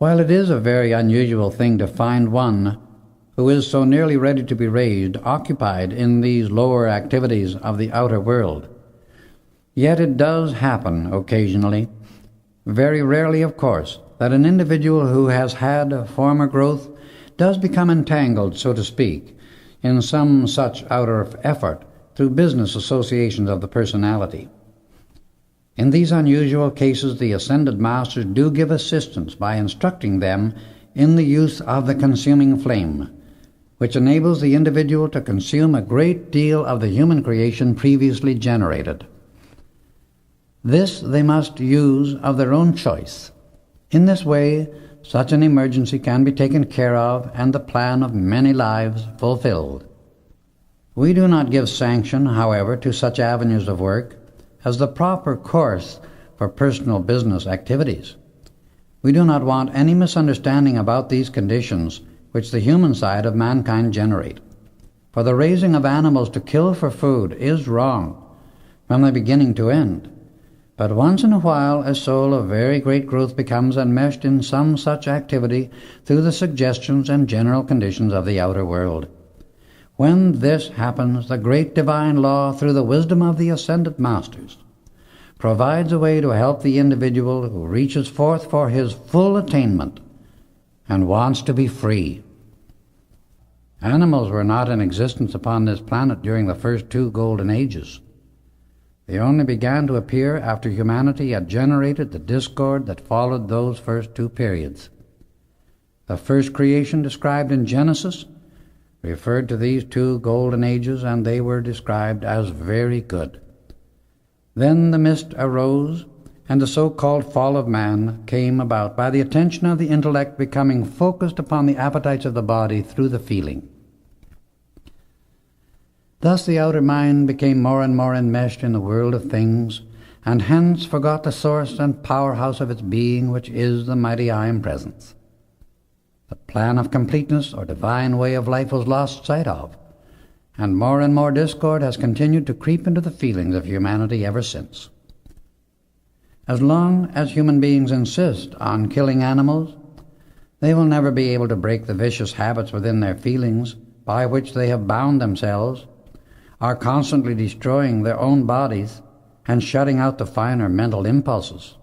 While it is a very unusual thing to find one who is so nearly ready to be raised occupied in these lower activities of the outer world, yet it does happen occasionally, very rarely of course, that an individual who has had a former growth does become entangled, so to speak, in some such outer effort through business associations of the personality. In these unusual cases, the ascended masters do give assistance by instructing them in the use of the consuming flame, which enables the individual to consume a great deal of the human creation previously generated. This they must use of their own choice. In this way, such an emergency can be taken care of and the plan of many lives fulfilled. We do not give sanction, however, to such avenues of work as the proper course for personal business activities. We do not want any misunderstanding about these conditions which the human side of mankind generate. For the raising of animals to kill for food is wrong from the beginning to end. But once in a while a soul of very great growth becomes enmeshed in some such activity through the suggestions and general conditions of the outer world. When this happens, the great divine law, through the wisdom of the ascended masters, provides a way to help the individual who reaches forth for his full attainment and wants to be free. Animals were not in existence upon this planet during the first 2 golden ages. They only began to appear after humanity had generated the discord that followed those first 2 periods. The first creation described in Genesis referred to these 2 golden ages, and they were described as very good. Then the mist arose, and the so-called fall of man came about by the attention of the intellect becoming focused upon the appetites of the body through the feeling. Thus the outer mind became more and more enmeshed in the world of things, and hence forgot the source and powerhouse of its being, which is the mighty I Am Presence. The plan of completeness or divine way of life was lost sight of, and more discord has continued to creep into the feelings of humanity ever since. As long as human beings insist on killing animals, they will never be able to break the vicious habits within their feelings by which they have bound themselves, are constantly destroying their own bodies and shutting out the finer mental impulses.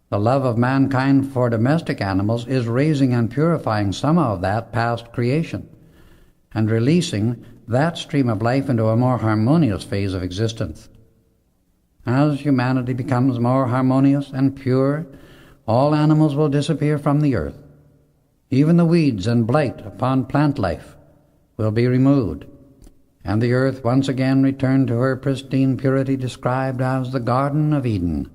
The love of mankind for domestic animals is raising and purifying some of that past creation and releasing that stream of life into a more harmonious phase of existence. As humanity becomes more harmonious and pure, all animals will disappear from the earth. Even the weeds and blight upon plant life will be removed, and the earth once again return to her pristine purity described as the Garden of Eden,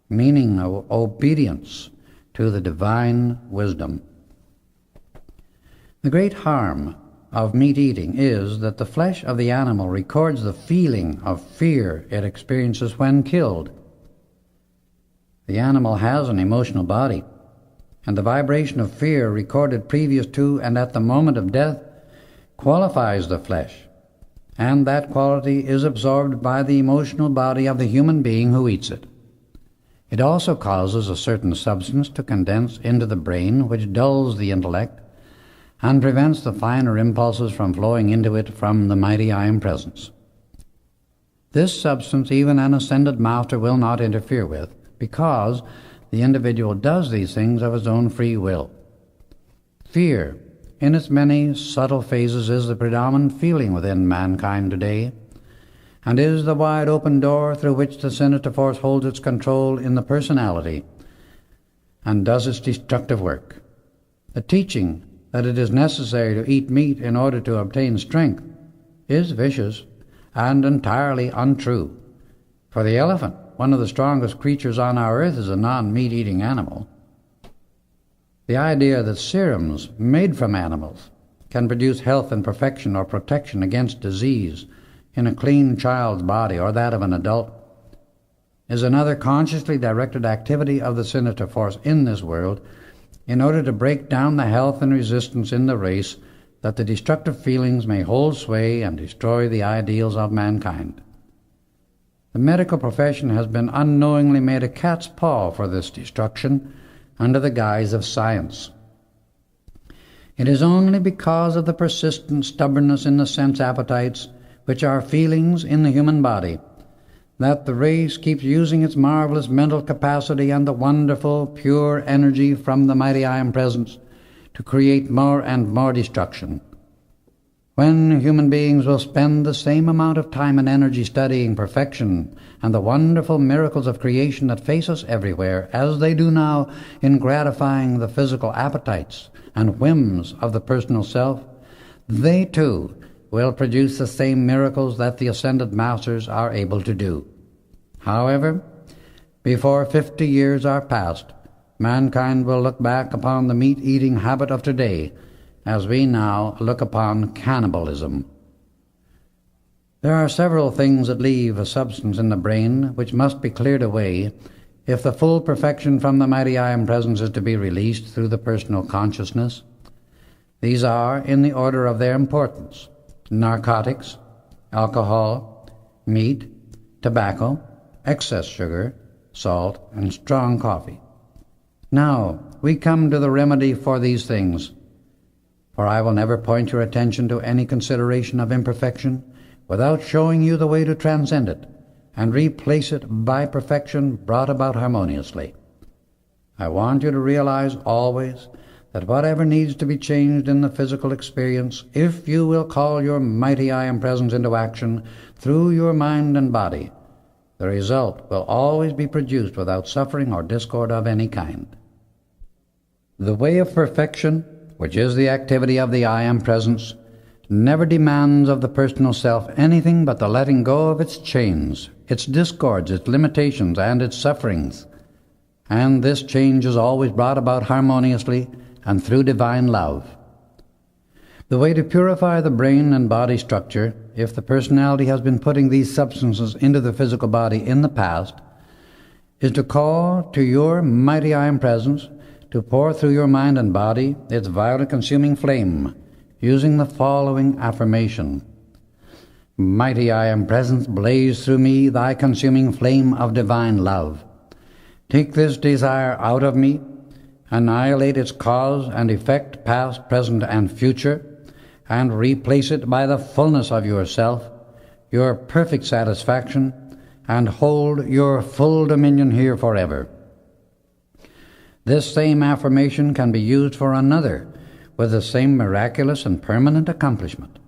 meaning obedience to the divine wisdom. The great harm of meat eating is that the flesh of the animal records the feeling of fear it experiences when killed. The animal has an emotional body, and the vibration of fear recorded previous to and at the moment of death qualifies the flesh, and that quality is absorbed by the emotional body of the human being who eats it. It also causes a certain substance to condense into the brain, which dulls the intellect and prevents the finer impulses from flowing into it from the mighty I Am Presence. This substance even an ascended master will not interfere with, because the individual does these things of his own free will. Fear, in its many subtle phases, is the predominant feeling within mankind today, and is the wide open door through which the sinister force holds its control in the personality and does its destructive work. The teaching that it is necessary to eat meat in order to obtain strength is vicious and entirely untrue. For the elephant, one of the strongest creatures on our earth, is a non-meat-eating animal. The idea that serums made from animals can produce health and perfection or protection against disease in a clean child's body or that of an adult is another consciously directed activity of the sinister force in this world in order to break down the health and resistance in the race, that the destructive feelings may hold sway and destroy the ideals of mankind. The medical profession has been unknowingly made a cat's paw for this destruction, under the guise of science. It is only because of the persistent stubbornness in the sense appetites, which are feelings in the human body, that the race keeps using its marvelous mental capacity and the wonderful, pure energy from the mighty I Am Presence to create more and more destruction. When human beings will spend the same amount of time and energy studying perfection and the wonderful miracles of creation that face us everywhere, as they do now in gratifying the physical appetites and whims of the personal self, they too will produce the same miracles that the ascended masters are able to do. However, before 50 years are past, mankind will look back upon the meat-eating habit of today as we now look upon cannibalism. There are several things that leave a substance in the brain which must be cleared away if the full perfection from the mighty I Am Presence is to be released through the personal consciousness. These are, in the order of their importance, narcotics, alcohol, meat, tobacco, excess sugar, salt, and strong coffee. Now, we come to the remedy for these things, for I will never point your attention to any consideration of imperfection without showing you the way to transcend it and replace it by perfection brought about harmoniously. I want you to realize always that whatever needs to be changed in the physical experience, if you will call your mighty I Am Presence into action through your mind and body, the result will always be produced without suffering or discord of any kind. The way of perfection, which is the activity of the I Am Presence, never demands of the personal self anything but the letting go of its chains, its discords, its limitations, and its sufferings. And this change is always brought about harmoniously and through divine love. The way to purify the brain and body structure, if the personality has been putting these substances into the physical body in the past, is to call to your mighty I Am Presence to pour through your mind and body its violet consuming flame, using the following affirmation: Mighty I Am Presence, blaze through me thy consuming flame of divine love. Take this desire out of me, annihilate its cause and effect, past, present, and future, and replace it by the fullness of yourself, your perfect satisfaction, and hold your full dominion here forever. This same affirmation can be used for another with the same miraculous and permanent accomplishment.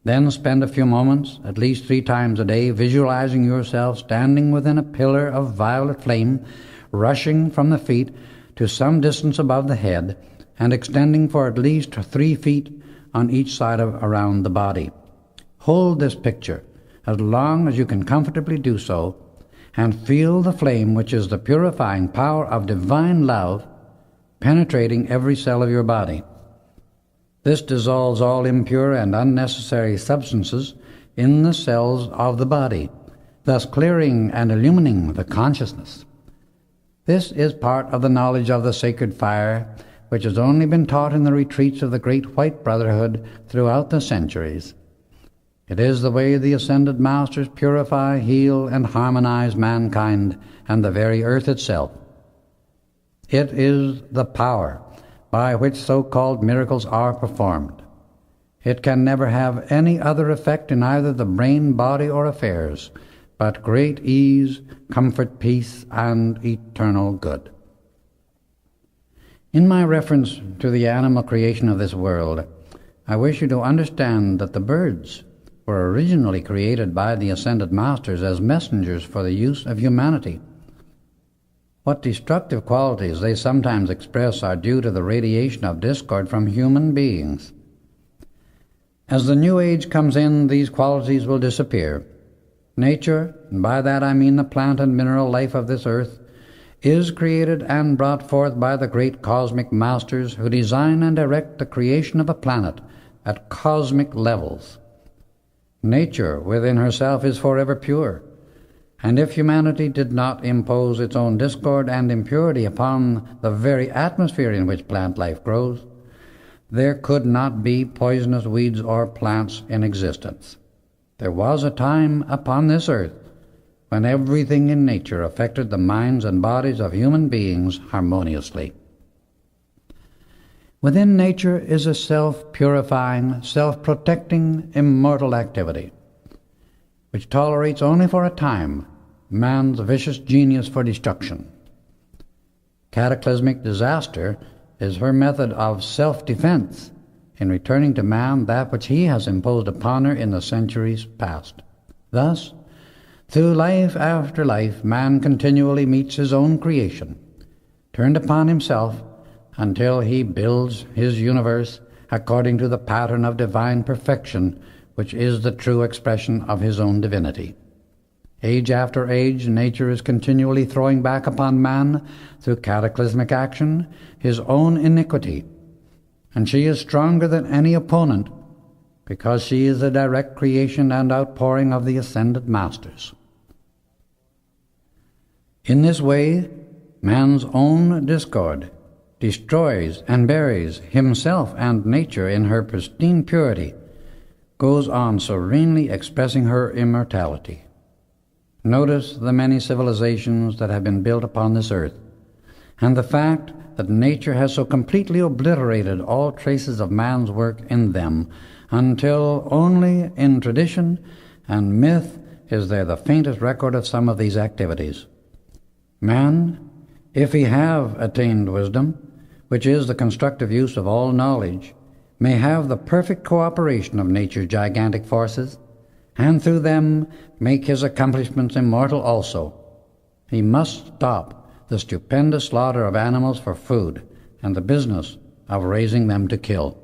Then spend a few moments, at least 3 times a day, visualizing yourself standing within a pillar of violet flame, rushing from the feet to some distance above the head and extending for at least 3 feet on each side around the body. Hold this picture as long as you can comfortably do so, and feel the flame, which is the purifying power of divine love, penetrating every cell of your body. This dissolves all impure and unnecessary substances in the cells of the body, thus clearing and illumining the consciousness. This is part of the knowledge of the sacred fire, which has only been taught in the retreats of the great White Brotherhood throughout the centuries. It is the way the ascended masters purify, heal, and harmonize mankind and the very earth itself. It is the power by which so-called miracles are performed. It can never have any other effect in either the brain, body, or affairs, but great ease, comfort, peace, and eternal good. In my reference to the animal creation of this world, I wish you to understand that the birds were originally created by the ascended masters as messengers for the use of humanity. What destructive qualities they sometimes express are due to the radiation of discord from human beings. As the new age comes in, these qualities will disappear. Nature, and by that I mean the plant and mineral life of this earth, is created and brought forth by the great cosmic masters who design and direct the creation of a planet at cosmic levels. Nature within herself is forever pure, and if humanity did not impose its own discord and impurity upon the very atmosphere in which plant life grows, there could not be poisonous weeds or plants in existence. There was a time upon this earth when everything in nature affected the minds and bodies of human beings harmoniously. Within nature is a self-purifying, self-protecting, immortal activity, which tolerates only for a time man's vicious genius for destruction. Cataclysmic disaster is her method of self-defense in returning to man that which he has imposed upon her in the centuries past. Thus, through life after life, man continually meets his own creation, turned upon himself, until he builds his universe according to the pattern of divine perfection, which is the true expression of his own divinity. Age after age, nature is continually throwing back upon man, through cataclysmic action, his own iniquity, and she is stronger than any opponent, because she is the direct creation and outpouring of the ascended masters. In this way, man's own discord destroys and buries himself and nature in her pristine purity, goes on serenely expressing her immortality. Notice the many civilizations that have been built upon this earth, and the fact that nature has so completely obliterated all traces of man's work in them, until only in tradition and myth is there the faintest record of some of these activities. Man, if he have attained wisdom, which is the constructive use of all knowledge, may have the perfect cooperation of nature's gigantic forces, and through them make his accomplishments immortal also. He must stop the stupendous slaughter of animals for food and the business of raising them to kill.